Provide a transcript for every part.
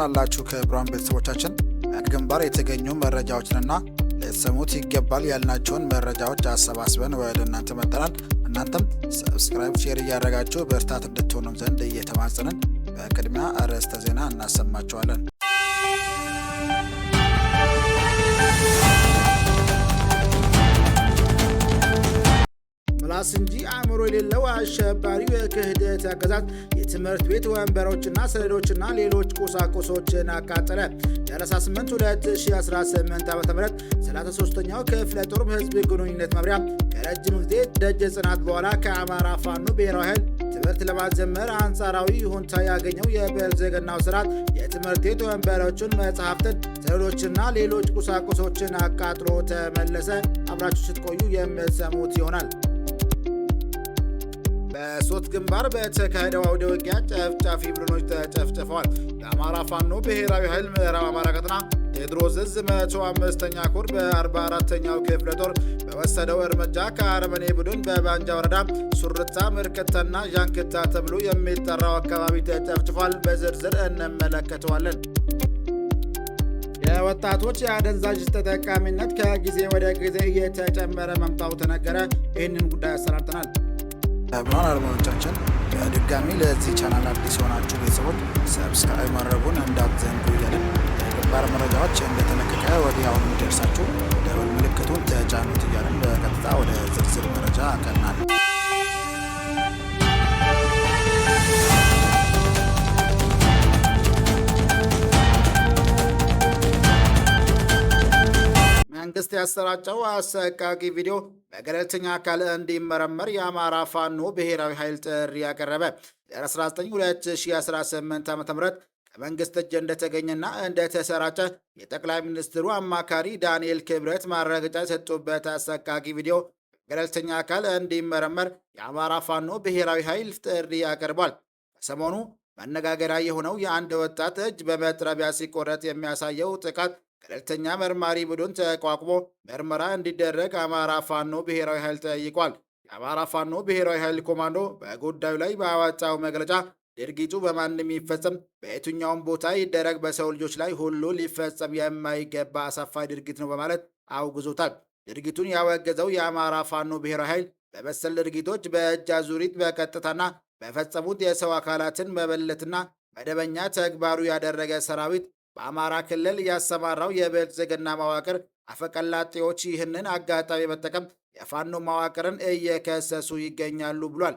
እንደምን አላችሁ ክቡራን ቤተሰቦቻችን። ግንባር የተገኙ መረጃዎችንና ለሰሙት ይገባል ያልናቸውን መረጃዎች አሰባስበን ወደ እናንተ መጥተናል። እናንተም ሰብስክራይብ፣ ሼር እያደረጋችሁ በርታት እንድትሆኑም ዘንድ እየተማጸንን በቅድሚያ አርዕስተ ዜና እናሰማችኋለን። ምላስ እንጂ አእምሮ የሌለው አሸባሪው የክህደት አገዛዝ የትምህርት ቤት ወንበሮችና ሰሌዶችና ሌሎች ቁሳቁሶችን አቃጠለ። የ18 2018 ዓ.ም 33ኛው ክፍለ ጦር ህዝብ ግንኙነት መምሪያ ከረጅም ጊዜ ደጅ ጽናት በኋላ ከአማራ ፋኖ ብሔራዊ ኃይል ትምህርት ለማስጀመር አንጻራዊ ይሁንታ ያገኘው የብልጽግናው ስርዓት የትምህርት ቤት ወንበሮችን፣ መጽሐፍትን፣ ሰሌዶችና ሌሎች ቁሳቁሶችን አቃጥሎ ተመለሰ። አብራችሁ ስትቆዩ የምትሰሙት ይሆናል። በሶስት ግንባር በተካሄደው አውደ ውጊያ ጨፍጫፊ ቡድኖች ተጨፍጭፈዋል። የአማራ ፋኖ ብሔራዊ ኃይል ምዕራብ አማራ ቀጠና ቴዎድሮስ ዕዝ 105ኛ ኮር በ44ኛው ክፍለ ጦር በወሰደው እርምጃ ከአረመኔ ቡድን በባንጃ ወረዳ ሱርታ፣ ምርክታና ዣንክታ ተብሎ የሚጠራው አካባቢ ተጨፍጭፏል። በዝርዝር እንመለከተዋለን። የወጣቶች የአደንዛዥ ተጠቃሚነት ከጊዜ ወደ ጊዜ እየተጨመረ መምጣቱ ተነገረ። ይህንን ጉዳይ አሰናድተናል። ብርሃን አድማጮቻችን በድጋሚ ለዚህ ቻናል አዲስ የሆናችሁ ቤተሰቦች ሰብስክራይብ ማድረጉን እንዳትዘንጉ እያለን የግንባር መረጃዎች እንደተለቀቀ ወዲያውኑ እንዲደርሳችሁ ደወል ምልክቱን ተጫኑት እያለን በቀጥታ ወደ ዝርዝር መረጃ አቀናል። መንግስት ያሰራጨው አሰቃቂ ቪዲዮ በገለልተኛ አካል እንዲመረመር የአማራ ፋኖ ብሔራዊ ኃይል ጥሪ ያቀረበ። የ19 2018 ዓ.ም ከመንግስት እጅ እንደተገኘና እንደተሰራጨ የጠቅላይ ሚኒስትሩ አማካሪ ዳንኤል ክብረት ማረጋገጫ የሰጡበት አሰቃቂ ቪዲዮ በገለልተኛ አካል እንዲመረመር የአማራ ፋኖ ብሔራዊ ኃይል ጥሪ ያቀርቧል። ከሰሞኑ መነጋገሪያ የሆነው የአንድ ወጣት እጅ በመጥረቢያ ሲቆረጥ የሚያሳየው ጥቃት ገለልተኛ መርማሪ ቡድን ተቋቁሞ ምርመራ እንዲደረግ አማራ ፋኖ ብሔራዊ ኃይል ጠይቋል። የአማራ ፋኖ ብሔራዊ ኃይል ኮማንዶ በጉዳዩ ላይ ባወጣው መግለጫ ድርጊቱ በማንም ይፈጸም፣ በየትኛውም ቦታ ይደረግ፣ በሰው ልጆች ላይ ሁሉ ሊፈጸም የማይገባ አሳፋሪ ድርጊት ነው በማለት አውግዞታል። ድርጊቱን ያወገዘው የአማራ ፋኖ ብሔራዊ ኃይል በመሰል ድርጊቶች በእጅ አዙሪት በቀጥታና በፈጸሙት የሰው አካላትን መበለትና መደበኛ ተግባሩ ያደረገ ሰራዊት በአማራ ክልል ያሰማራው የብልጽግና መዋቅር አፈቀላጤዎች ይህንን አጋጣሚ በመጠቀም የፋኖ መዋቅርን እየከሰሱ ይገኛሉ ብሏል።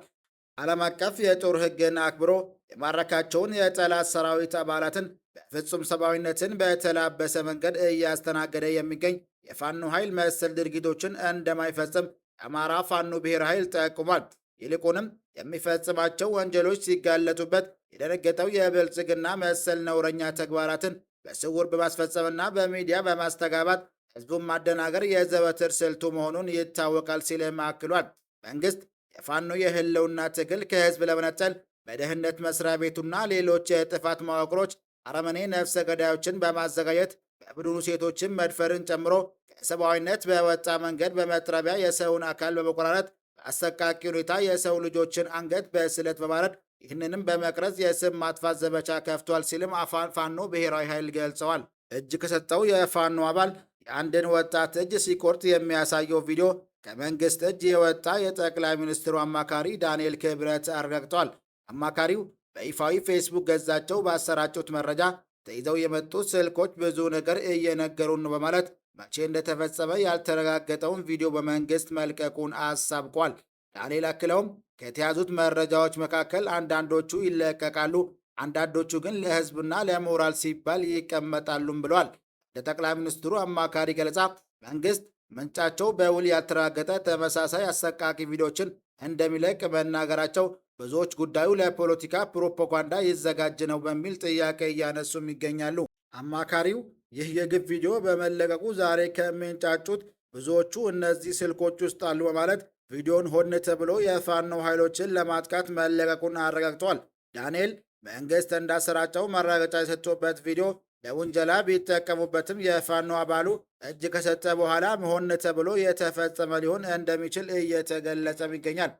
ዓለም አቀፍ የጦር ሕግን አክብሮ የማረካቸውን የጠላት ሰራዊት አባላትን በፍጹም ሰብአዊነትን በተላበሰ መንገድ እያስተናገደ የሚገኝ የፋኖ ኃይል መሰል ድርጊቶችን እንደማይፈጽም የአማራ ፋኖ ብሔራዊ ኃይል ጠቁሟል። ይልቁንም የሚፈጽማቸው ወንጀሎች ሲጋለጡበት የደነገጠው የብልጽግና መሰል ነውረኛ ተግባራትን በስውር በማስፈጸምና በሚዲያ በማስተጋባት ህዝቡን ማደናገር የዘወትር ስልቱ መሆኑን ይታወቃል ሲልም አክሏል። መንግስት የፋኖ የህልውና ትግል ከህዝብ ለመነጠል በደህንነት መስሪያ ቤቱና ሌሎች የጥፋት መዋቅሮች አረመኔ ነፍሰ ገዳዮችን በማዘጋጀት በቡድኑ ሴቶችን መድፈርን ጨምሮ ከሰብአዊነት በወጣ መንገድ በመጥረቢያ የሰውን አካል በመቆራረጥ በአሰቃቂ ሁኔታ የሰው ልጆችን አንገት በስለት በማረድ ይህንንም በመቅረጽ የስም ማጥፋት ዘመቻ ከፍቷል ሲልም ፋኖ ብሔራዊ ኃይል ገልጸዋል። እጅ ከሰጠው የፋኖ አባል የአንድን ወጣት እጅ ሲቆርጥ የሚያሳየው ቪዲዮ ከመንግስት እጅ የወጣ የጠቅላይ ሚኒስትሩ አማካሪ ዳንኤል ክብረት አረጋግጠዋል። አማካሪው በይፋዊ ፌስቡክ ገጻቸው ባሰራጩት መረጃ ተይዘው የመጡት ስልኮች ብዙ ነገር እየነገሩን ነው በማለት መቼ እንደተፈጸመ ያልተረጋገጠውን ቪዲዮ በመንግስት መልቀቁን አሳብቋል። ዳንኤል አክለውም ከተያዙት መረጃዎች መካከል አንዳንዶቹ ይለቀቃሉ፣ አንዳንዶቹ ግን ለህዝብና ለሞራል ሲባል ይቀመጣሉም ብለዋል። ለጠቅላይ ሚኒስትሩ አማካሪ ገለጻ መንግስት ምንጫቸው በውል ያልተረጋገጠ ተመሳሳይ አሰቃቂ ቪዲዮችን እንደሚለቅ መናገራቸው ብዙዎች ጉዳዩ ለፖለቲካ ፕሮፓጋንዳ ይዘጋጅ ነው በሚል ጥያቄ እያነሱም ይገኛሉ። አማካሪው ይህ የግፍ ቪዲዮ በመለቀቁ ዛሬ ከሚንጫጩት ብዙዎቹ እነዚህ ስልኮች ውስጥ አሉ በማለት ቪዲዮን ሆን ተብሎ የፋኖ ኃይሎችን ለማጥቃት መለቀቁን አረጋግጠዋል። ዳንኤል መንግስት እንዳሰራጨው ማረጋገጫ የሰጡበት ቪዲዮ ለውንጀላ ቢጠቀሙበትም የፋኖ አባሉ እጅ ከሰጠ በኋላ ሆን ተብሎ የተፈጸመ ሊሆን እንደሚችል እየተገለጸም ይገኛል።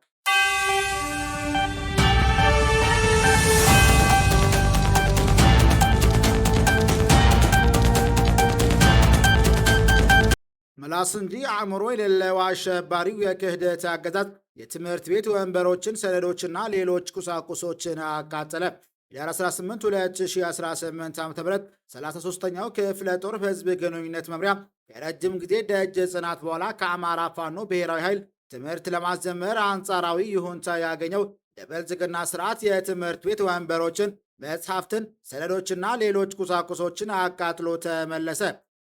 ምላስ እንጂ አእምሮ የሌለው አሸባሪው የክህደት አገዛዝ የትምህርት ቤት ወንበሮችን፣ ሰነዶችና ሌሎች ቁሳቁሶችን አቃጠለ። ኅዳር 18 2018 ዓ.ም 33ኛው ክፍለ ጦር ህዝብ ግንኙነት መምሪያ ከረጅም ጊዜ ደጅ ጽናት በኋላ ከአማራ ፋኖ ብሔራዊ ኃይል ትምህርት ለማስጀመር አንጻራዊ ይሁንታ ያገኘው የብልጽግና ስርዓት የትምህርት ቤት ወንበሮችን፣ መጽሐፍትን፣ ሰነዶችና ሌሎች ቁሳቁሶችን አቃጥሎ ተመለሰ።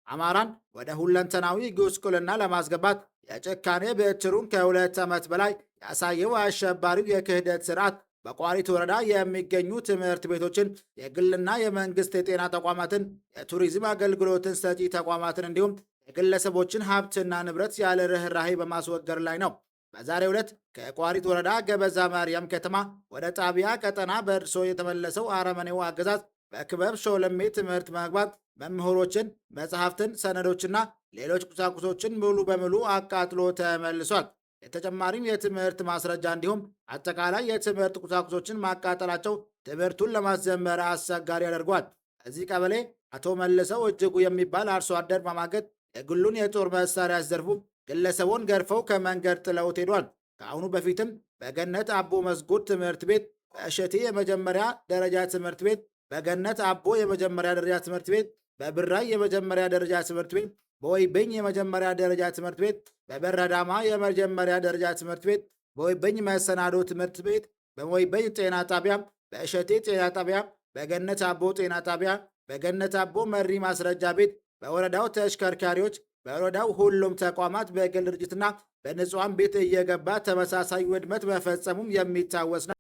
አማራን ወደ ሁለንተናዊ ጉስቁልና ለማስገባት የጭካኔ በትሩን ከ2 ዓመት በላይ ያሳየው አሸባሪው የክህደት ስርዓት በቋሪት ወረዳ የሚገኙ ትምህርት ቤቶችን፣ የግልና የመንግስት የጤና ተቋማትን፣ የቱሪዝም አገልግሎትን ሰጪ ተቋማትን እንዲሁም የግለሰቦችን ሀብትና ንብረት ያለ ርኅራኄ በማስወገድ ላይ ነው። በዛሬው ዕለት ከቋሪት ወረዳ ገበዛ ማርያም ከተማ ወደ ጣቢያ ቀጠና በእርሶ የተመለሰው አረመኔው አገዛዝ በክበብ ሾለሜ ትምህርት መግባት መምህሮችን፣ መጽሐፍትን፣ ሰነዶችና ሌሎች ቁሳቁሶችን ሙሉ በሙሉ አቃጥሎ ተመልሷል። የተጨማሪም የትምህርት ማስረጃ እንዲሁም አጠቃላይ የትምህርት ቁሳቁሶችን ማቃጠላቸው ትምህርቱን ለማስጀመር አስቸጋሪ ያደርጓል። እዚህ ቀበሌ አቶ መልሰው እጅጉ የሚባል አርሶ አደር በማገት የግሉን የጦር መሳሪያ ሲዘርፉ ግለሰቡን ገርፈው ከመንገድ ጥለውት ሄዷል። ከአሁኑ በፊትም በገነት አቦ መስጉድ ትምህርት ቤት፣ በእሸቴ የመጀመሪያ ደረጃ ትምህርት ቤት፣ በገነት አቦ የመጀመሪያ ደረጃ ትምህርት ቤት፣ በብራይ የመጀመሪያ ደረጃ ትምህርት ቤት፣ በወይበኝ የመጀመሪያ ደረጃ ትምህርት ቤት፣ በበረዳማ የመጀመሪያ ደረጃ ትምህርት ቤት፣ በወይበኝ መሰናዶ ትምህርት ቤት፣ በወይበኝ ጤና ጣቢያ፣ በእሸቴ ጤና ጣቢያ፣ በገነት አቦ ጤና ጣቢያ፣ በገነት አቦ መሪ ማስረጃ ቤት፣ በወረዳው ተሽከርካሪዎች፣ በወረዳው ሁሉም ተቋማት በግል ድርጅትና በንጹሐን ቤት እየገባ ተመሳሳይ ውድመት መፈጸሙም የሚታወስ ነው።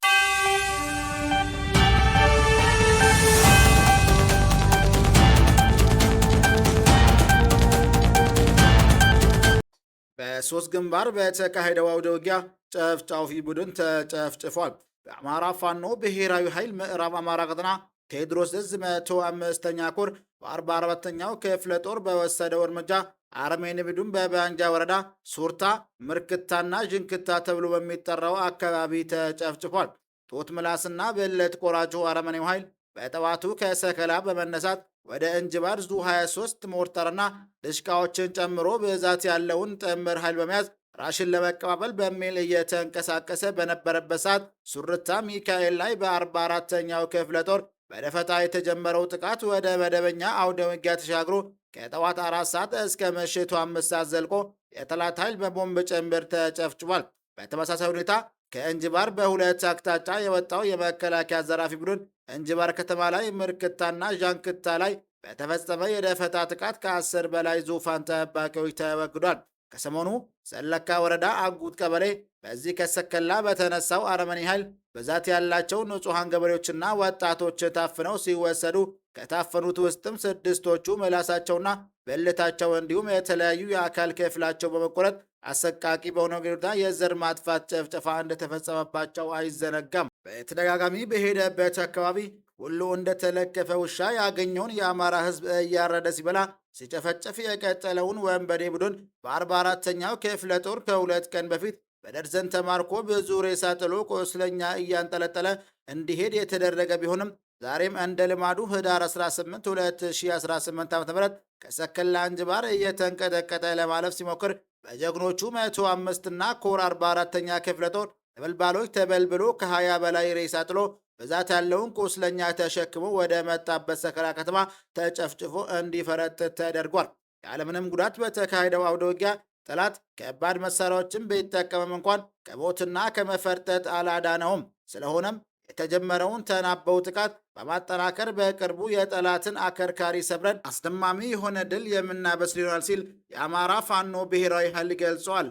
በሶስት ግንባር በተካሄደው አውደ ውጊያ ጨፍጫፊ ቡድን ተጨፍጭፏል። በአማራ ፋኖ ብሔራዊ ኃይል ምዕራብ አማራ ቀጠና ቴዎድሮስ ዕዝ 105ኛ ኮር በ44ኛው ክፍለ ጦር በወሰደው እርምጃ አርሜን ቢዱን በባንጃ ወረዳ ሱርታ፣ ምርክታና ዥንክታ ተብሎ በሚጠራው አካባቢ ተጨፍጭፏል። ጡት ምላስና ብልት ቆራጩ አረመኔው ኃይል በጠዋቱ ከሰከላ በመነሳት ወደ እንጅባር ዙ 23 ሞርተርና ድሽቃዎችን ጨምሮ ብዛት ያለውን ጥምር ኃይል በመያዝ ራሽን ለመቀባበል በሚል እየተንቀሳቀሰ በነበረበት ሰዓት ሱርታ ሚካኤል ላይ በ44ኛው ክፍለ ጦር በደፈጣ የተጀመረው ጥቃት ወደ መደበኛ አውደ ውጊያ ተሻግሮ ከጠዋት 4 ሰዓት እስከ ምሽቱ 5 ሰዓት ዘልቆ የጠላት ኃይል በቦምብ ጭምር ተጨፍጭፏል። በተመሳሳይ ሁኔታ ከእንጅባር በሁለት አቅጣጫ የወጣው የመከላከያ ዘራፊ ቡድን እንጅባር ከተማ ላይ ምርክታና ዣንክታ ላይ በተፈጸመ የደፈጣ ጥቃት ከ10 በላይ ዙፋን ጠባቂዎች ተወግዷል። ከሰሞኑ ሰለካ ወረዳ አጉት ቀበሌ በዚህ ከሰከላ በተነሳው አረመኔ ኃይል ብዛት ያላቸው ንጹሐን ገበሬዎችና ወጣቶች ታፍነው ሲወሰዱ ከታፈኑት ውስጥም 6ቶቹ ምላሳቸውና ብልታቸው እንዲሁም የተለያዩ የአካል ክፍላቸው በመቆረጥ አሰቃቂ በሆነ ሁኔታ የዘር ማጥፋት ጭፍጨፋ እንደተፈጸመባቸው አይዘነጋም። በተደጋጋሚ በሄደበት አካባቢ ሁሉ እንደተለከፈ ውሻ ያገኘውን የአማራ ሕዝብ እያረደ ሲበላ ሲጨፈጨፍ የቀጠለውን ወንበዴ ቡድን በ44ኛው ክፍለ ጦር ከ2 ቀን በፊት በደርዘን ተማርኮ ብዙ ሬሳ ጥሎ ቆስለኛ እያንጠለጠለ እንዲሄድ የተደረገ ቢሆንም ዛሬም እንደ ልማዱ ኅዳር 18 2018 ዓ.ም ከሰከላ እንጅባር እየተንቀጠቀጠ ለማለፍ ሲሞክር በጀግኖቹ 105 እና ኮር 44ኛ ክፍለ ጦር ተበልባሎች ተበልብሎ ከ20 በላይ ሬሳ ጥሎ ብዛት ያለውን ቁስለኛ ተሸክሞ ወደ መጣበት ሰከላ ከተማ ተጨፍጭፎ እንዲፈረጥጥ ተደርጓል። ያለምንም ጉዳት በተካሄደው አውደ ውጊያ ጠላት ከባድ መሳሪያዎችን ቢጠቀምም እንኳን ከሞትና ከመፈርጠጥ አላዳነውም። ስለሆነም የተጀመረውን ተናበው ጥቃት በማጠናከር በቅርቡ የጠላትን አከርካሪ ሰብረን አስደማሚ የሆነ ድል የምናበስር ይሆናል ሲል የአማራ ፋኖ ብሔራዊ ኃይል ገልጿል።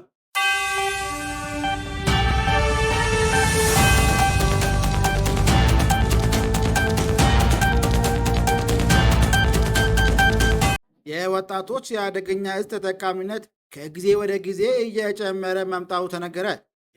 የወጣቶች የአደገኛ እጽ ተጠቃሚነት ከጊዜ ወደ ጊዜ እየጨመረ መምጣቱ ተነገረ።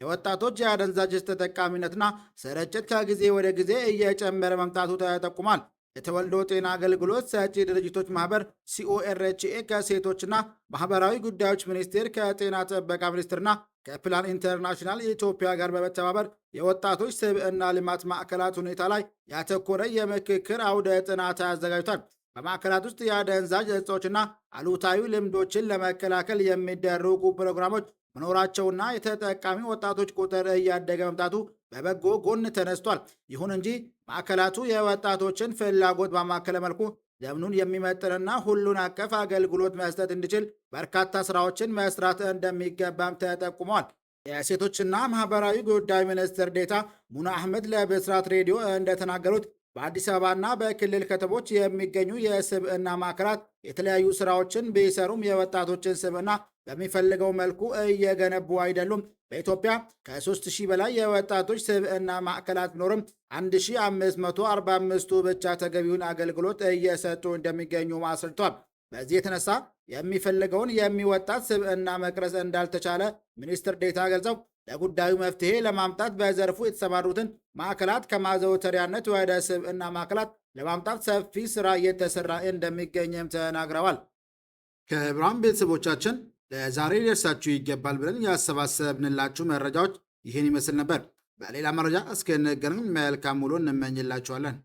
የወጣቶች የአደንዛዥ እጽ ተጠቃሚነትና ስርጭት ከጊዜ ወደ ጊዜ እየጨመረ መምጣቱ ተጠቁሟል። የተወልዶ ጤና አገልግሎት ሰጪ ድርጅቶች ማህበር ሲኦኤርኤችኤ ከሴቶችና ማህበራዊ ጉዳዮች ሚኒስቴር ከጤና ጥበቃ ሚኒስቴርና ከፕላን ኢንተርናሽናል የኢትዮጵያ ጋር በመተባበር የወጣቶች ስብዕና ልማት ማዕከላት ሁኔታ ላይ ያተኮረ የምክክር አውደ ጥናት አዘጋጅቷል። በማዕከላት ውስጥ የአደንዛዥ እጾችና አሉታዊ ልምዶችን ለመከላከል የሚደረጉ ፕሮግራሞች መኖራቸውና የተጠቃሚ ወጣቶች ቁጥር እያደገ መምጣቱ በበጎ ጎን ተነስቷል። ይሁን እንጂ ማዕከላቱ የወጣቶችን ፍላጎት ባማከለ መልኩ ዘመኑን የሚመጥንና ሁሉን አቀፍ አገልግሎት መስጠት እንዲችል በርካታ ስራዎችን መስራት እንደሚገባም ተጠቁመዋል። የሴቶችና ማህበራዊ ጉዳይ ሚኒስትር ዴኤታ ሙና አህመድ ለብስራት ሬዲዮ እንደተናገሩት በአዲስ አበባና በክልል ከተሞች የሚገኙ የስብዕና ማዕከላት የተለያዩ ስራዎችን ቢሰሩም የወጣቶችን ስብዕና በሚፈልገው መልኩ እየገነቡ አይደሉም። በኢትዮጵያ ከ3000 በላይ የወጣቶች ስብዕና ማዕከላት ቢኖርም 1545ቱ ብቻ ተገቢውን አገልግሎት እየሰጡ እንደሚገኙ አስረድቷል። በዚህ የተነሳ የሚፈልገውን የሚወጣት ስብዕና መቅረጽ እንዳልተቻለ ሚኒስትር ዴኤታ ገልጸው ለጉዳዩ መፍትሄ ለማምጣት በዘርፉ የተሰማሩትን ማዕከላት ከማዘውተሪያነት ወደ ስብዕና ማዕከላት ለማምጣት ሰፊ ስራ እየተሰራ እንደሚገኝም ተናግረዋል። ከብርሃን ቤተሰቦቻችን ለዛሬ ሊደርሳችሁ ይገባል ብለን ያሰባሰብንላችሁ መረጃዎች ይህን ይመስል ነበር። በሌላ መረጃ እስክንገናኝ መልካም ውሎ እንመኝላችኋለን።